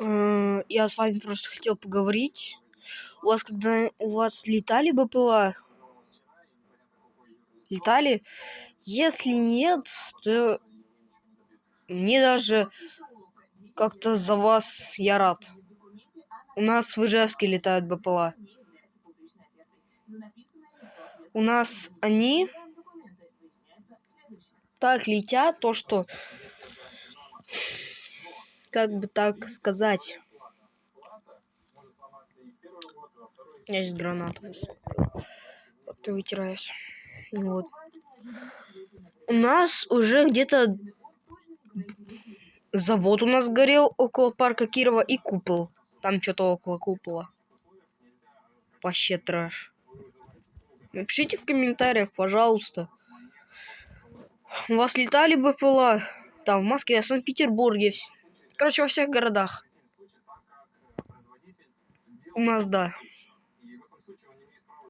Я с вами просто хотел поговорить. Когда у вас летали БПЛА? Летали? Если нет, то мне даже как-то за вас я рад. У нас в Ижевске летают БПЛА. У нас они так летят, то что, как бы так сказать, я здесь гранату. Вот ты вытираешь. Вот. У нас уже где-то завод у нас горел около парка Кирова и купол. Там что-то около купола. Вообще трэш. Напишите в комментариях, пожалуйста. У вас летали БПЛА? Там в Москве, в Санкт-Петербурге. Короче, во всех городах. У нас да.